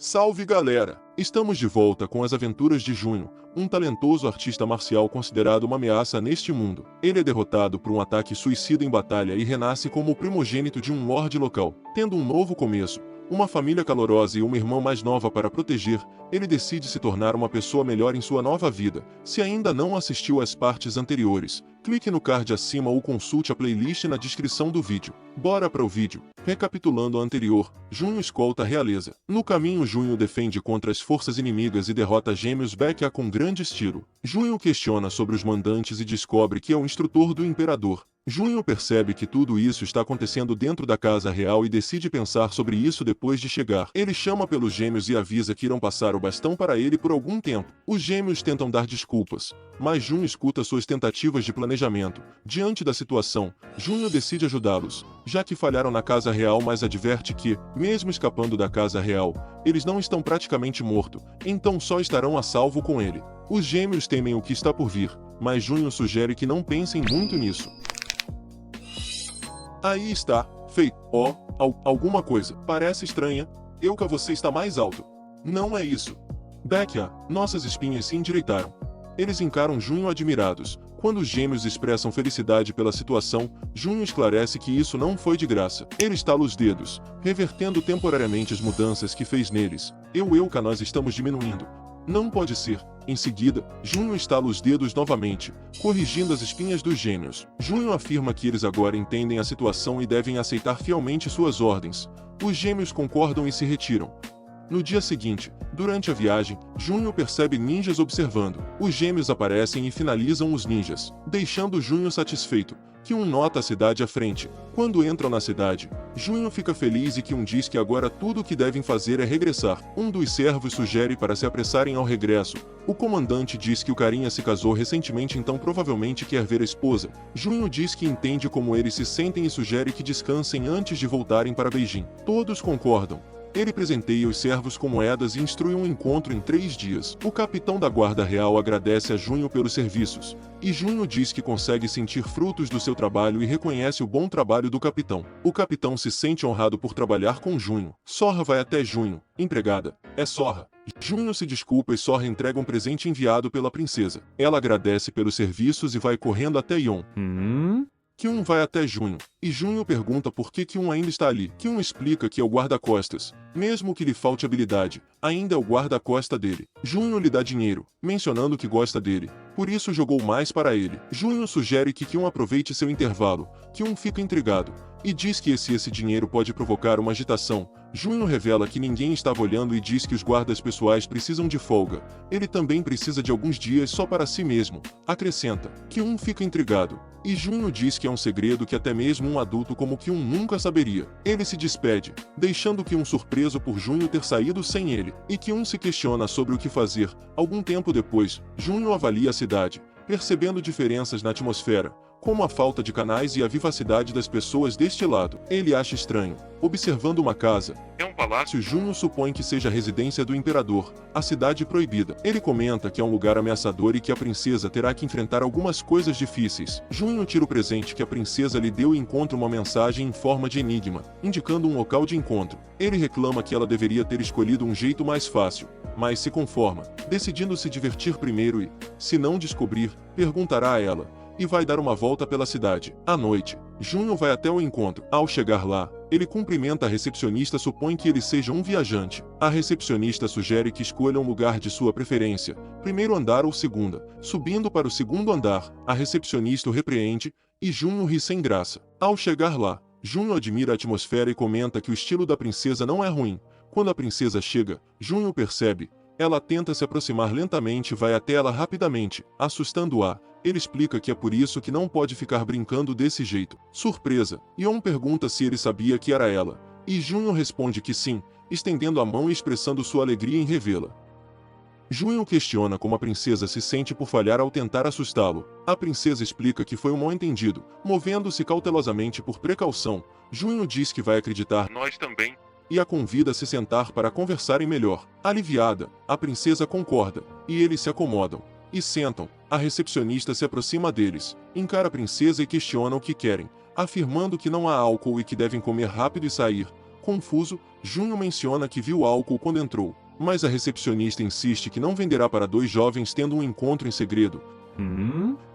Salve galera! Estamos de volta com as aventuras de Junho, um talentoso artista marcial considerado uma ameaça neste mundo. Ele é derrotado por um ataque suicida em batalha e renasce como o primogênito de um lorde local. Tendo um novo começo, uma família calorosa e uma irmã mais nova para proteger, ele decide se tornar uma pessoa melhor em sua nova vida. Se ainda não assistiu às partes anteriores, clique no card acima ou consulte a playlist na descrição do vídeo. Bora para o vídeo. Recapitulando o anterior, Junho escolta a realeza. No caminho, Junho defende contra as forças inimigas e derrota Gêmeos Becca com grande estilo. Junho questiona sobre os mandantes e descobre que é o instrutor do imperador. Junho percebe que tudo isso está acontecendo dentro da casa real e decide pensar sobre isso depois de chegar. Ele chama pelos gêmeos e avisa que irão passar o bastão para ele por algum tempo. Os gêmeos tentam dar desculpas, mas Junho escuta suas tentativas de planejamento. Diante da situação, Junho decide ajudá-los, já que falharam na casa real, mas adverte que, mesmo escapando da casa real, eles não estão praticamente mortos, então só estarão a salvo com ele. Os gêmeos temem o que está por vir, mas Junho sugere que não pensem muito nisso. Aí está, feito. Alguma coisa. Parece estranha. Você está mais alto. Não é isso. Becca, nossas espinhas se endireitaram. Eles encaram Junho admirados. Quando os gêmeos expressam felicidade pela situação, Junho esclarece que isso não foi de graça. Ele estala os dedos, revertendo temporariamente as mudanças que fez neles. Nós estamos diminuindo. Não pode ser. Em seguida, Junho estala os dedos novamente, corrigindo as espinhas dos gêmeos. Junho afirma que eles agora entendem a situação e devem aceitar fielmente suas ordens. Os gêmeos concordam e se retiram. No dia seguinte, durante a viagem, Junho percebe ninjas observando. Os gêmeos aparecem e finalizam os ninjas, deixando Junho satisfeito. Kyun nota a cidade à frente. Quando entram na cidade, Junho fica feliz e Kyun diz que agora tudo o que devem fazer é regressar. Um dos servos sugere para se apressarem ao regresso. O comandante diz que o carinha se casou recentemente, então provavelmente quer ver a esposa. Junho diz que entende como eles se sentem e sugere que descansem antes de voltarem para Beijing. Todos concordam. Ele presenteia os servos com moedas e instrui um encontro em 3 dias. O capitão da guarda real agradece a Junho pelos serviços, e Junho diz que consegue sentir frutos do seu trabalho e reconhece o bom trabalho do capitão. O capitão se sente honrado por trabalhar com Junho. Sora vai até Junho. Empregada. É Sora. Junho se desculpa e Sora entrega um presente enviado pela princesa. Ela agradece pelos serviços e vai correndo até Yon. Kyun vai até Junho, e Junho pergunta por que Kyun ainda está ali. Kyun explica que é o guarda-costas. Mesmo que lhe falte habilidade, ainda é o guarda-costa dele. Junho lhe dá dinheiro, mencionando que gosta dele, por isso jogou mais para ele. Junho sugere que Kyun aproveite seu intervalo. Kyun fica intrigado, e diz que esse dinheiro pode provocar uma agitação. Junho revela que ninguém estava olhando e diz que os guardas pessoais precisam de folga. Ele também precisa de alguns dias só para si mesmo. Acrescenta. Kyun fica intrigado, e Junho diz que é um segredo que até mesmo um adulto como Kyun nunca saberia. Ele se despede, deixando Kyun surpreso por Junho ter saído sem ele, e Kyun se questiona sobre o que fazer. Algum tempo depois, Junho avalia a cidade, percebendo diferenças na atmosfera, como a falta de canais e a vivacidade das pessoas deste lado. Ele acha estranho, observando uma casa. É um palácio. Junho supõe que seja a residência do imperador, a cidade proibida. Ele comenta que é um lugar ameaçador e que a princesa terá que enfrentar algumas coisas difíceis. Junho tira o presente que a princesa lhe deu e encontra uma mensagem em forma de enigma, indicando um local de encontro. Ele reclama que ela deveria ter escolhido um jeito mais fácil, mas se conforma, decidindo se divertir primeiro e, se não descobrir, perguntará a ela, e vai dar uma volta pela cidade. À noite, Junho vai até o encontro. Ao chegar lá, ele cumprimenta a recepcionista, supõe que ele seja um viajante. A recepcionista sugere que escolha um lugar de sua preferência, primeiro andar ou segunda. Subindo para o segundo andar, a recepcionista o repreende, e Junho ri sem graça. Ao chegar lá, Junho admira a atmosfera e comenta que o estilo da princesa não é ruim. Quando a princesa chega, Junho percebe. Ela tenta se aproximar lentamente e vai até ela rapidamente, assustando-a. Ele explica que é por isso que não pode ficar brincando desse jeito. Surpresa, Yon pergunta se ele sabia que era ela, e Junho responde que sim, estendendo a mão e expressando sua alegria em revê-la. Junho questiona como a princesa se sente por falhar ao tentar assustá-lo. A princesa explica que foi um mal-entendido, movendo-se cautelosamente por precaução. Junho diz que vai acreditar nós também, e a convida a se sentar para conversarem melhor. Aliviada, a princesa concorda, e eles se acomodam e sentam. A recepcionista se aproxima deles, encara a princesa e questiona o que querem, afirmando que não há álcool e que devem comer rápido e sair. Confuso, Junho menciona que viu álcool quando entrou, mas a recepcionista insiste que não venderá para dois jovens tendo um encontro em segredo.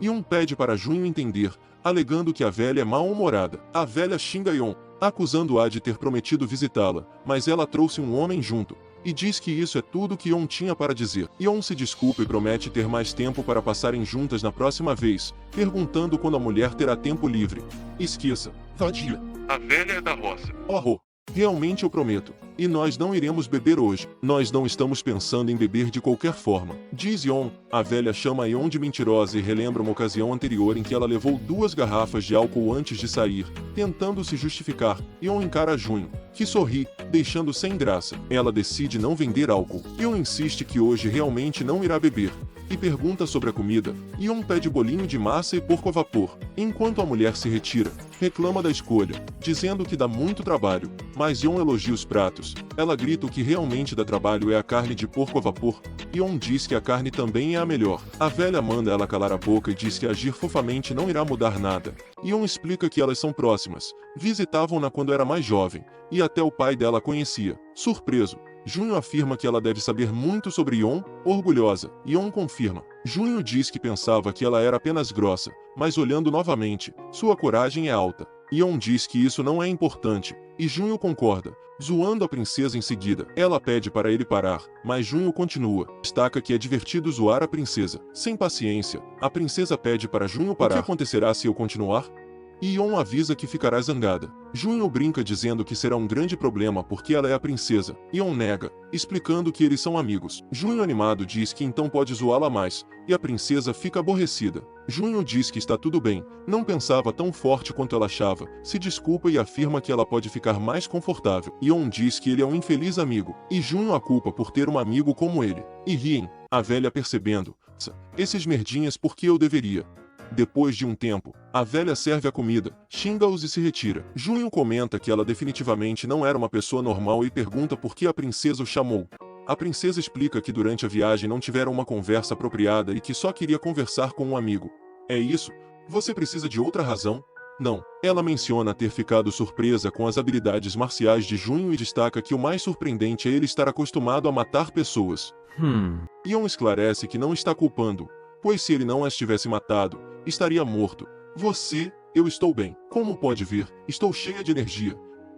Yeon pede para Junho entender, alegando que a velha é mal-humorada. A velha xinga Yeon, acusando-a de ter prometido visitá-la, mas ela trouxe um homem junto, e diz que isso é tudo que Yeon tinha para dizer. Yeon se desculpa e promete ter mais tempo para passarem juntas na próxima vez, perguntando quando a mulher terá tempo livre. Esqueça, vadia. A velha é da roça. Oh, realmente eu prometo. E nós não iremos beber hoje. Nós não estamos pensando em beber de qualquer forma. Diz Yeon. A velha chama Yeon de mentirosa e relembra uma ocasião anterior em que ela levou 2 garrafas de álcool antes de sair, tentando se justificar. Yeon encara Junho, que sorri, deixando sem graça. Ela decide não vender álcool. Yeon insiste que hoje realmente não irá beber, e pergunta sobre a comida. Yeon pede bolinho de massa e porco a vapor. Enquanto a mulher se retira, reclama da escolha, dizendo que dá muito trabalho, mas Yeon elogia os pratos. Ela grita o que realmente dá trabalho é a carne de porco a vapor. Yeon diz que a carne também é a melhor. A velha manda ela calar a boca e diz que agir fofamente não irá mudar nada. Yeon explica que elas são próximas, visitavam-na quando era mais jovem, e até o pai dela a conhecia. Surpreso, Junho afirma que ela deve saber muito sobre Yeon, orgulhosa. Yeon confirma. Junho diz que pensava que ela era apenas grossa, mas olhando novamente, sua coragem é alta. Yeon diz que isso não é importante, e Junho concorda, zoando a princesa em seguida. Ela pede para ele parar, mas Junho continua. Destaca que é divertido zoar a princesa. Sem paciência, a princesa pede para Junho parar. O que acontecerá se eu continuar? Yeon avisa que ficará zangada. Junho brinca dizendo que será um grande problema porque ela é a princesa. Yeon nega, explicando que eles são amigos. Junho animado diz que então pode zoá-la mais, e a princesa fica aborrecida. Junho diz que está tudo bem, não pensava tão forte quanto ela achava, se desculpa e afirma que ela pode ficar mais confortável. Yeon diz que ele é um infeliz amigo, e Junho a culpa por ter um amigo como ele. E riem, a velha percebendo. Esses merdinhas porque eu deveria. Depois de um tempo, a velha serve a comida, xinga-os e se retira. Junho comenta que ela definitivamente não era uma pessoa normal e pergunta por que a princesa o chamou. A princesa explica que durante a viagem não tiveram uma conversa apropriada e que só queria conversar com um amigo. É isso? Você precisa de outra razão? Não. Ela menciona ter ficado surpresa com as habilidades marciais de Junho e destaca que o mais surpreendente é ele estar acostumado a matar pessoas. Yeon esclarece que não está culpando, pois se ele não as tivesse matado, estaria morto. Eu estou bem. Como pode ver, estou cheia de energia.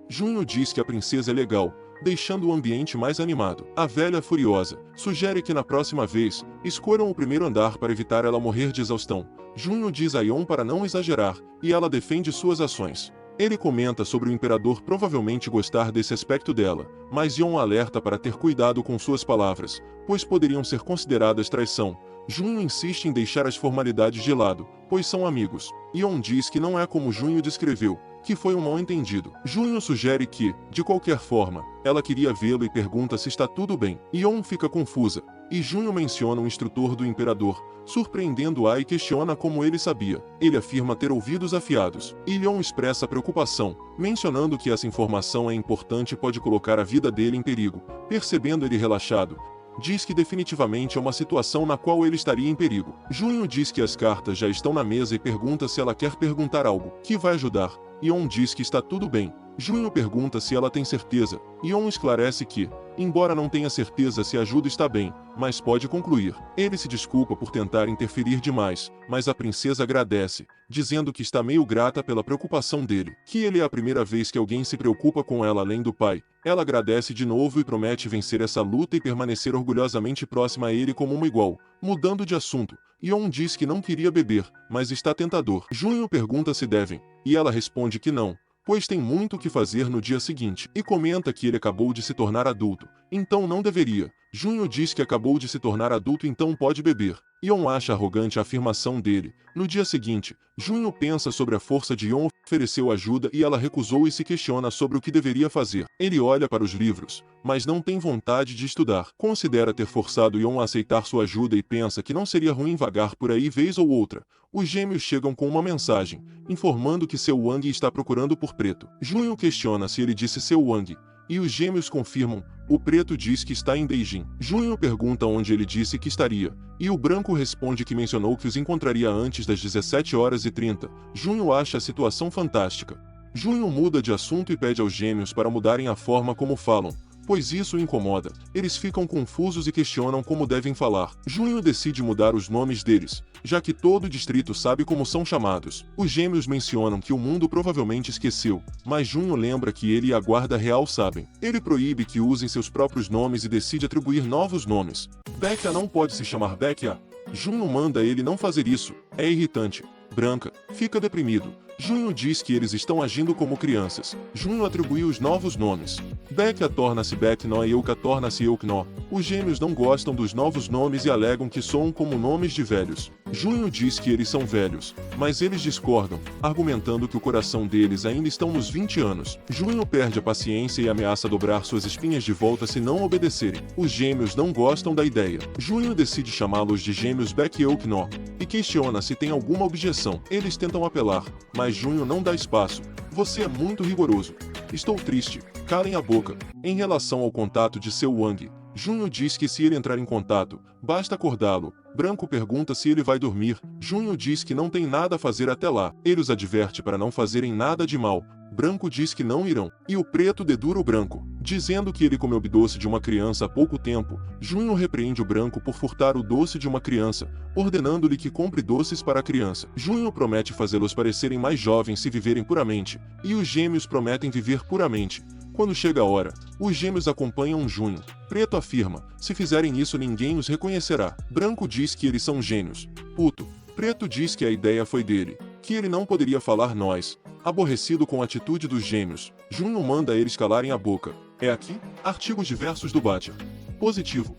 Junho diz que a princesa é legal, deixando o ambiente mais animado. A velha furiosa sugere que na próxima vez, escolham o primeiro andar para evitar ela morrer de exaustão. Junho diz a Yeon para não exagerar, e ela defende suas ações. Ele comenta sobre o imperador provavelmente gostar desse aspecto dela, mas Yeon alerta para ter cuidado com suas palavras, pois poderiam ser consideradas traição. Junho insiste em deixar as formalidades de lado, pois são amigos. Yeon diz que não é como Junho descreveu, que foi um mal-entendido. Junho sugere que, de qualquer forma, ela queria vê-lo e pergunta se está tudo bem. Yeon fica confusa, e Junho menciona um instrutor do imperador, surpreendendo-a e questiona como ele sabia. Ele afirma ter ouvidos afiados. Yeon expressa preocupação, mencionando que essa informação é importante e pode colocar a vida dele em perigo. Percebendo ele relaxado, diz que definitivamente é uma situação na qual ele estaria em perigo. Junho diz que as cartas já estão na mesa e pergunta se ela quer perguntar algo que vai ajudar. Yeon diz que está tudo bem. Junho pergunta se ela tem certeza. Yeon esclarece que, embora não tenha certeza se a ajuda está bem, mas pode concluir. Ele se desculpa por tentar interferir demais, mas a princesa agradece, dizendo que está meio grata pela preocupação dele, que ele é a primeira vez que alguém se preocupa com ela além do pai. Ela agradece de novo e promete vencer essa luta e permanecer orgulhosamente próxima a ele como uma igual. Mudando de assunto, Yeon diz que não queria beber, mas está tentador. Junho pergunta se devem, e ela responde que não, pois tem muito o que fazer no dia seguinte, e comenta que ele acabou de se tornar adulto, então não deveria. Junho diz que acabou de se tornar adulto então pode beber. Yeon acha arrogante a afirmação dele. No dia seguinte, Junho pensa sobre a força de Yeon, ofereceu ajuda e ela recusou e se questiona sobre o que deveria fazer. Ele olha para os livros, mas não tem vontade de estudar. Considera ter forçado Yeon a aceitar sua ajuda e pensa que não seria ruim vagar por aí vez ou outra. Os gêmeos chegam com uma mensagem, informando que seu Wang está procurando por Preto. Junho questiona se ele disse seu Wang, e os gêmeos confirmam. O preto diz que está em Beijing. Junho pergunta onde ele disse que estaria, e o branco responde que mencionou que os encontraria antes das 17h30. Junho acha a situação fantástica. Junho muda de assunto e pede aos gêmeos para mudarem a forma como falam, pois isso o incomoda. Eles ficam confusos e questionam como devem falar. Junho decide mudar os nomes deles, já que todo o distrito sabe como são chamados. Os gêmeos mencionam que o mundo provavelmente esqueceu, mas Junho lembra que ele e a guarda real sabem. Ele proíbe que usem seus próprios nomes e decide atribuir novos nomes. Becca não pode se chamar Becca. Junho manda ele não fazer isso. É irritante. Branca fica deprimido. Junho diz que eles estão agindo como crianças. Junho atribui os novos nomes. Becca torna-se Beckno e Euka torna-se Eukno. Os gêmeos não gostam dos novos nomes e alegam que soam como nomes de velhos. Junho diz que eles são velhos, mas eles discordam, argumentando que o coração deles ainda estão nos 20 anos. Junho perde a paciência e ameaça dobrar suas espinhas de volta se não obedecerem. Os gêmeos não gostam da ideia. Junho decide chamá-los de gêmeos Beck e Eukno, e questiona se tem alguma objeção. Eles tentam apelar, mas Junho não dá espaço. Você é muito rigoroso. Estou triste. Calem a boca. Em relação ao contato de seu Wang, Junho diz que se ele entrar em contato, basta acordá-lo. Branco pergunta se ele vai dormir. Junho diz que não tem nada a fazer até lá. Ele os adverte para não fazerem nada de mal. Branco diz que não irão. E o preto dedura o branco, dizendo que ele comeu doce de uma criança há pouco tempo. Junho repreende o branco por furtar o doce de uma criança, ordenando-lhe que compre doces para a criança. Junho promete fazê-los parecerem mais jovens se viverem puramente, e os gêmeos prometem viver puramente. Quando chega a hora, os gêmeos acompanham Junho. Preto afirma, se fizerem isso ninguém os reconhecerá. Branco diz que eles são gênios. Puto. Preto diz que a ideia foi dele, que ele não poderia falar nós. Aborrecido com a atitude dos gêmeos, Junho manda eles calarem a boca. É aqui? Artigos diversos do Batya. Positivo.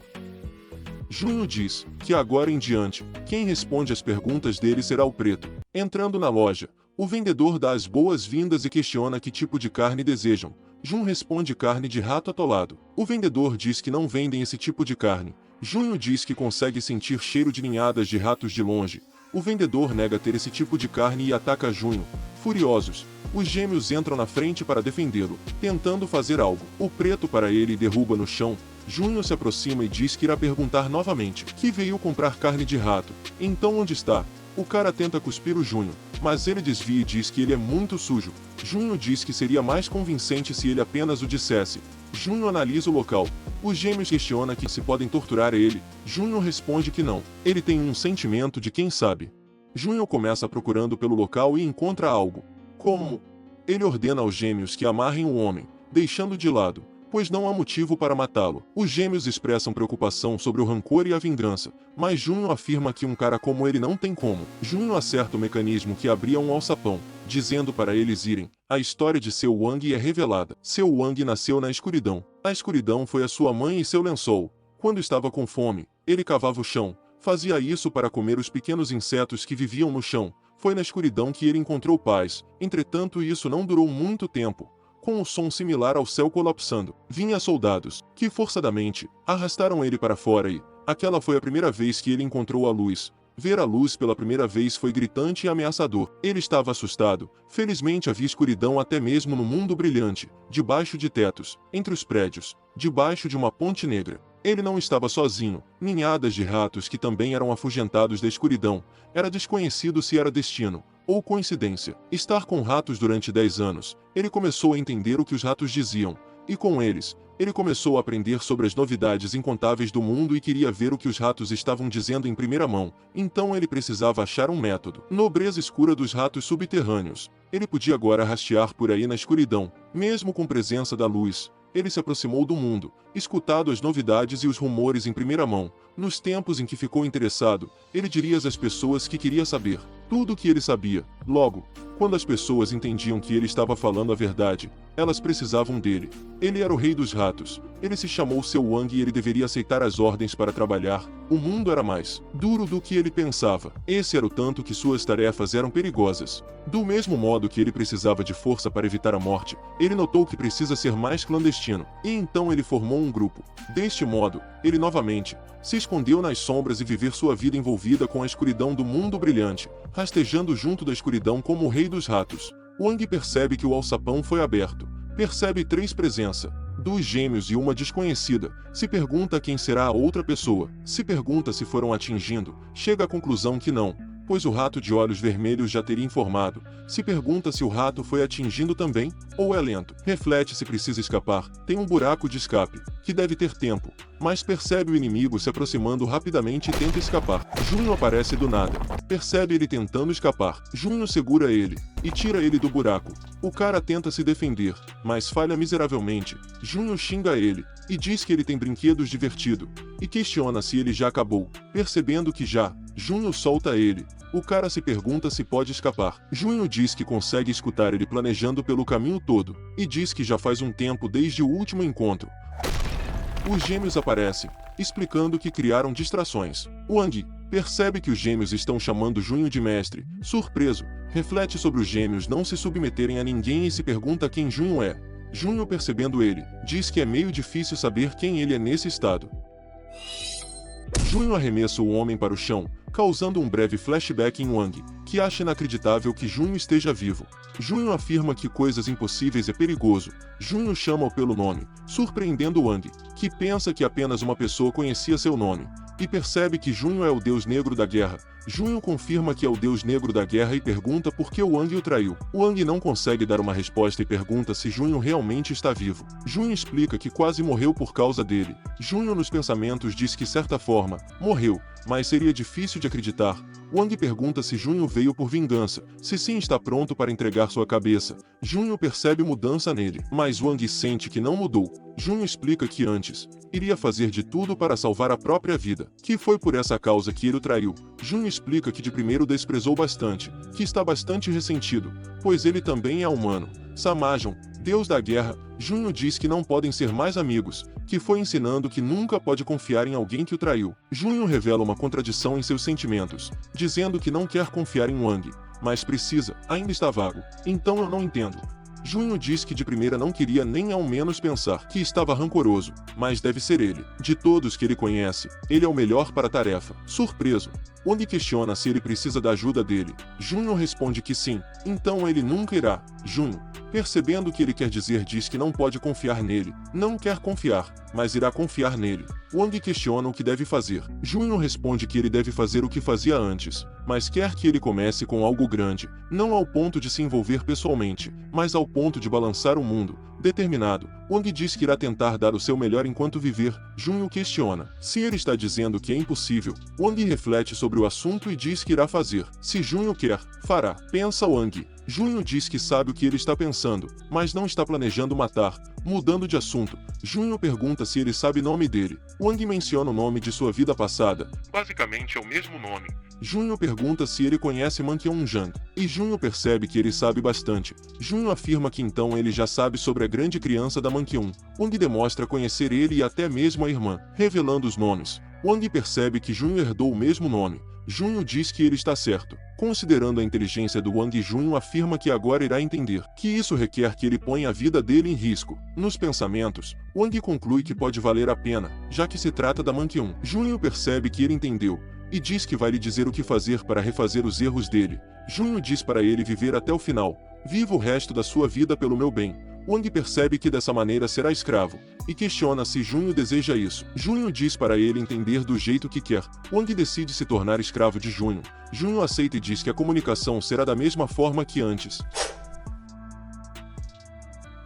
Junho diz que agora em diante, quem responde às perguntas dele será o preto. Entrando na loja, o vendedor dá as boas-vindas e questiona que tipo de carne desejam. Junho responde carne de rato atolado. O vendedor diz que não vendem esse tipo de carne. Junho diz que consegue sentir cheiro de ninhadas de ratos de longe. O vendedor nega ter esse tipo de carne e ataca Junho. Furiosos, os gêmeos entram na frente para defendê-lo, tentando fazer algo. O preto para ele derruba no chão. Junho se aproxima e diz que irá perguntar novamente, que veio comprar carne de rato. Então onde está? O cara tenta cuspir o Junho, mas ele desvia e diz que ele é muito sujo. Junho diz que seria mais convincente se ele apenas o dissesse. Junho analisa o local. Os gêmeos questionam que se podem torturar ele. Junho responde que não. Ele tem um sentimento de quem sabe. Junho começa procurando pelo local e encontra algo. Como? Ele ordena aos gêmeos que amarrem o homem, deixando de lado, pois não há motivo para matá-lo. Os gêmeos expressam preocupação sobre o rancor e a vingança, mas Junho afirma que um cara como ele não tem como. Junho acerta o mecanismo que abria um alçapão, dizendo para eles irem. A história de seu Wang é revelada. Seu Wang nasceu na escuridão. A escuridão foi a sua mãe e seu lençol. Quando estava com fome, ele cavava o chão. Fazia isso para comer os pequenos insetos que viviam no chão. Foi na escuridão que ele encontrou paz. Entretanto, isso não durou muito tempo. Com um som similar ao céu colapsando, vinha soldados, que forçadamente, arrastaram ele para fora e, aquela foi a primeira vez que ele encontrou a luz. Ver a luz pela primeira vez foi gritante e ameaçador. Ele estava assustado. Felizmente havia escuridão até mesmo no mundo brilhante, debaixo de tetos, entre os prédios, debaixo de uma ponte negra. Ele não estava sozinho. Ninhadas de ratos que também eram afugentados da escuridão. Era desconhecido se era destino ou coincidência. Estar com ratos durante 10 anos, ele começou a entender o que os ratos diziam, e com eles, ele começou a aprender sobre as novidades incontáveis do mundo e queria ver o que os ratos estavam dizendo em primeira mão. Então ele precisava achar um método. Nobreza escura dos ratos subterrâneos. Ele podia agora rastear por aí na escuridão, mesmo com presença da luz. Ele se aproximou do mundo, escutado as novidades e os rumores em primeira mão. Nos tempos em que ficou interessado, ele diria às pessoas que queria saber tudo o que ele sabia. Logo, quando as pessoas entendiam que ele estava falando a verdade, elas precisavam dele. Ele era o rei dos ratos. Ele se chamou seu Wang e ele deveria aceitar as ordens para trabalhar. O mundo era mais duro do que ele pensava. Esse era o tanto que suas tarefas eram perigosas. Do mesmo modo que ele precisava de força para evitar a morte, ele notou que precisa ser mais clandestino. E então ele formou um grupo. Deste modo, ele novamente se escondeu nas sombras e viver sua vida envolvida com a escuridão do mundo brilhante, rastejando junto da escuridão como o rei dos ratos. Wang percebe que o alçapão foi aberto. Percebe 3 presenças, 2 gêmeos e uma desconhecida. Se pergunta quem será a outra pessoa. Se pergunta se foram atingindo. Chega à conclusão que não, pois o rato de olhos vermelhos já teria informado. Se pergunta se o rato foi atingindo também, ou é lento. Reflete se precisa escapar, tem um buraco de escape, que deve ter tempo, mas percebe o inimigo se aproximando rapidamente e tenta escapar. Junho aparece do nada, percebe ele tentando escapar. Junho segura ele, e tira ele do buraco. O cara tenta se defender, mas falha miseravelmente. Junho xinga ele, e diz que ele tem brinquedos divertido, e questiona se ele já acabou. Percebendo que já, Junho solta ele. O cara se pergunta se pode escapar. Junho diz que consegue escutar ele planejando pelo caminho todo, e diz que já faz um tempo desde o último encontro. Os gêmeos aparecem, explicando que criaram distrações. Wang percebe que os gêmeos estão chamando Junho de mestre. Surpreso, reflete sobre os gêmeos não se submeterem a ninguém e se pergunta quem Junho é. Junho, percebendo ele, diz que é meio difícil saber quem ele é nesse estado. Junho arremessa o homem para o chão, causando um breve flashback em Wang, que acha inacreditável que Junho esteja vivo. Junho afirma que coisas impossíveis é perigoso. Junho chama-o pelo nome, surpreendendo Wang, que pensa que apenas uma pessoa conhecia seu nome, e percebe que Junho é o deus negro da guerra. Junho confirma que é o deus negro da guerra e pergunta por que Wang o traiu. Wang não consegue dar uma resposta e pergunta se Junho realmente está vivo. Junho explica que quase morreu por causa dele. Junho nos pensamentos diz que certa forma, morreu, mas seria difícil de acreditar. Wang pergunta se Junho veio por vingança, se sim está pronto para entregar sua cabeça. Junho percebe mudança nele, mas Wang sente que não mudou. Junho explica que antes, iria fazer de tudo para salvar a própria vida, que foi por essa causa que ele o traiu. Junho explica que de primeiro desprezou bastante, que está bastante ressentido, pois ele também é humano. Samajon, deus da guerra, Junho diz que não podem ser mais amigos, que foi ensinando que nunca pode confiar em alguém que o traiu. Junho revela uma contradição em seus sentimentos, dizendo que não quer confiar em Wang, mas precisa, ainda está vago. Então eu não entendo. Junho diz que de primeira não queria nem ao menos pensar que estava rancoroso, mas deve ser ele. De todos que ele conhece, ele é o melhor para a tarefa. Surpreso, Wang questiona se ele precisa da ajuda dele. Junho responde que sim, então ele nunca irá. Junho, percebendo o que ele quer dizer, diz que não pode confiar nele. Não quer confiar, mas irá confiar nele. Wang questiona o que deve fazer. Junho responde que ele deve fazer o que fazia antes, mas quer que ele comece com algo grande, não ao ponto de se envolver pessoalmente, mas ao ponto de balançar o mundo. Determinado, Wang diz que irá tentar dar o seu melhor enquanto viver. Junho questiona se ele está dizendo que é impossível. Wang reflete sobre o assunto e diz que irá fazer. Se Junho quer, fará. Pensa Wang. Junho diz que sabe o que ele está pensando, mas não está planejando matar. Mudando de assunto, Junho pergunta se ele sabe o nome dele. Wang menciona o nome de sua vida passada. Basicamente é o mesmo nome. Junho pergunta se ele conhece Manqueonjang, e Junho percebe que ele sabe bastante. Junho afirma que então ele já sabe sobre a grande criança da Manqueon. Wang demonstra conhecer ele e até mesmo a irmã, revelando os nomes. Wang percebe que Junho herdou o mesmo nome. Junho diz que ele está certo. Considerando a inteligência do Wang, Junho afirma que agora irá entender que isso requer que ele ponha a vida dele em risco. Nos pensamentos, Wang conclui que pode valer a pena, já que se trata da Manqueon. Junho percebe que ele entendeu, e diz que vai lhe dizer o que fazer para refazer os erros dele. Junho diz para ele viver até o final. Viva o resto da sua vida pelo meu bem. Wang percebe que dessa maneira será escravo, e questiona se Junho deseja isso. Junho diz para ele entender do jeito que quer. Wang decide se tornar escravo de Junho. Junho aceita e diz que a comunicação será da mesma forma que antes.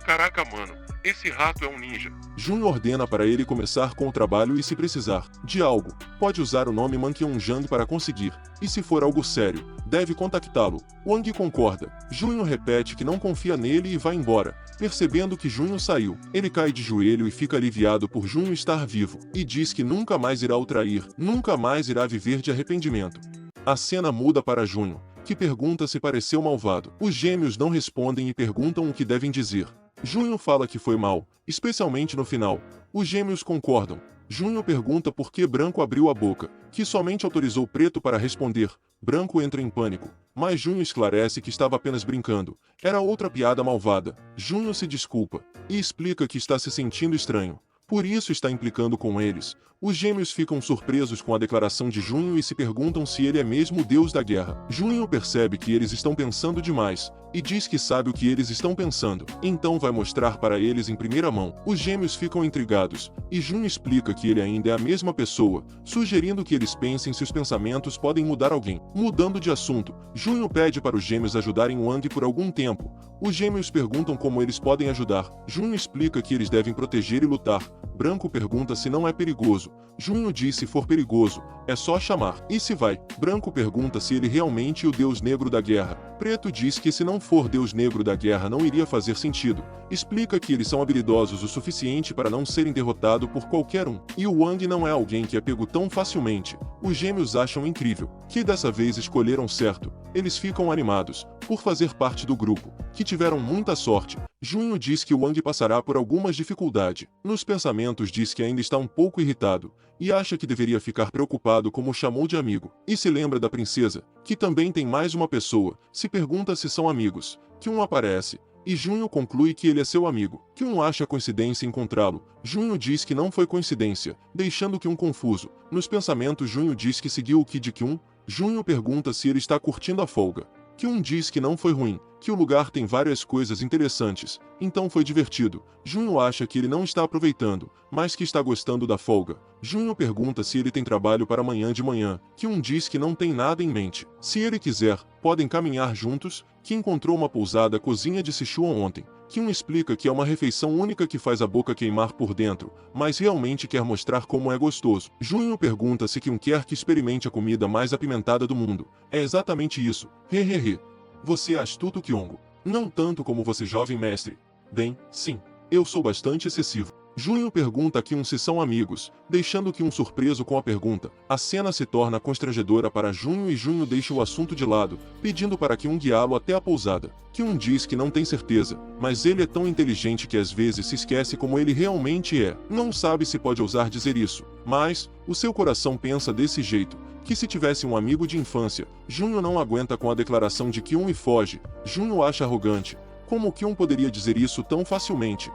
Caraca, mano, esse rato é um ninja. Junho ordena para ele começar com o trabalho e se precisar de algo, pode usar o nome Manqueonjang para conseguir, e se for algo sério, deve contactá-lo. Wang concorda. Junho repete que não confia nele e vai embora. Percebendo que Junho saiu, ele cai de joelho e fica aliviado por Junho estar vivo, e diz que nunca mais irá o trair, nunca mais irá viver de arrependimento. A cena muda para Junho, que pergunta se pareceu malvado. Os gêmeos não respondem e perguntam o que devem dizer. Junho fala que foi mal, especialmente no final. Os gêmeos concordam. Junho pergunta por que Branco abriu a boca, que somente autorizou Preto para responder. Branco entra em pânico, mas Junho esclarece que estava apenas brincando. Era outra piada malvada. Junho se desculpa e explica que está se sentindo estranho. Por isso está implicando com eles. Os gêmeos ficam surpresos com a declaração de Junho e se perguntam se ele é mesmo o deus da guerra. Junho percebe que eles estão pensando demais, e diz que sabe o que eles estão pensando, então vai mostrar para eles em primeira mão. Os gêmeos ficam intrigados, e Junho explica que ele ainda é a mesma pessoa, sugerindo que eles pensem se os pensamentos podem mudar alguém. Mudando de assunto, Junho pede para os gêmeos ajudarem Wang por algum tempo. Os gêmeos perguntam como eles podem ajudar. Junho explica que eles devem proteger e lutar. Branco pergunta se não é perigoso. Junho diz se for perigoso, é só chamar. E se vai? Branco pergunta se ele realmente é o deus negro da guerra. Preto diz que se não for deus negro da guerra não iria fazer sentido. Explica que eles são habilidosos o suficiente para não serem derrotados por qualquer um. E o Wang não é alguém que é pego tão facilmente. Os gêmeos acham incrível que dessa vez escolheram certo. Eles ficam animados por fazer parte do grupo, que tiveram muita sorte. Junho diz que Wang passará por algumas dificuldades. Nos pensamentos diz que ainda está um pouco irritado, e acha que deveria ficar preocupado como chamou de amigo. E se lembra da princesa, que também tem mais uma pessoa, se pergunta se são amigos. Que aparece, e Junho conclui que ele é seu amigo. Que acha coincidência encontrá-lo. Junho diz que não foi coincidência, deixando que confuso. Nos pensamentos Junho diz que seguiu o que de que Junho pergunta se ele está curtindo a folga. Que diz que não foi ruim, que o lugar tem várias coisas interessantes, então foi divertido. Junho acha que ele não está aproveitando, mas que está gostando da folga. Junho pergunta se ele tem trabalho para amanhã de manhã, que diz que não tem nada em mente. Se ele quiser, podem caminhar juntos, que encontrou uma pousada cozinha de Sichuan ontem. Que explica que é uma refeição única que faz a boca queimar por dentro, mas realmente quer mostrar como é gostoso. Junho pergunta se quer que experimente a comida mais apimentada do mundo. É exatamente isso. Hehehe. Você é astuto, Kyongo. Não tanto como você, jovem mestre. Bem, sim. Eu sou bastante excessivo. Junho pergunta a se são amigos, deixando surpreso com a pergunta. A cena se torna constrangedora para Junho e Junho deixa o assunto de lado, pedindo para guiá-lo até a pousada. Diz que não tem certeza, mas ele é tão inteligente que às vezes se esquece como ele realmente é. Não sabe se pode ousar dizer isso, mas o seu coração pensa desse jeito, que se tivesse um amigo de infância. Junho não aguenta com a declaração de e foge. Junho acha arrogante. Como poderia dizer isso tão facilmente?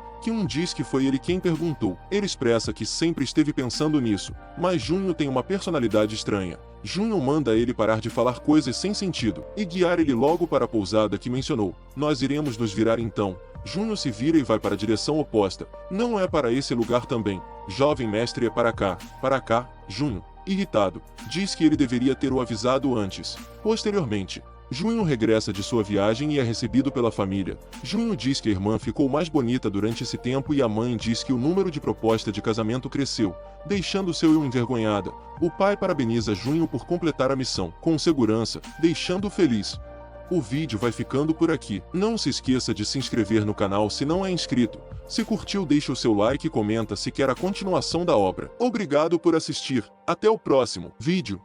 Diz que foi ele quem perguntou. Ele expressa que sempre esteve pensando nisso, mas Junho tem uma personalidade estranha. Junho manda ele parar de falar coisas sem sentido e guiar ele logo para a pousada que mencionou. Nós iremos nos virar então. Junho se vira e vai para a direção oposta. Não é para esse lugar também. Jovem mestre é para cá. Para cá, Junho, irritado, diz que ele deveria ter o avisado antes. Posteriormente, Junho regressa de sua viagem e é recebido pela família. Junho diz que a irmã ficou mais bonita durante esse tempo e a mãe diz que o número de propostas de casamento cresceu, deixando seu envergonhada. O pai parabeniza Junho por completar a missão, com segurança, deixando-o feliz. O vídeo vai ficando por aqui. Não se esqueça de se inscrever no canal se não é inscrito. Se curtiu, deixa o seu like e comenta se quer a continuação da obra. Obrigado por assistir. Até o próximo vídeo.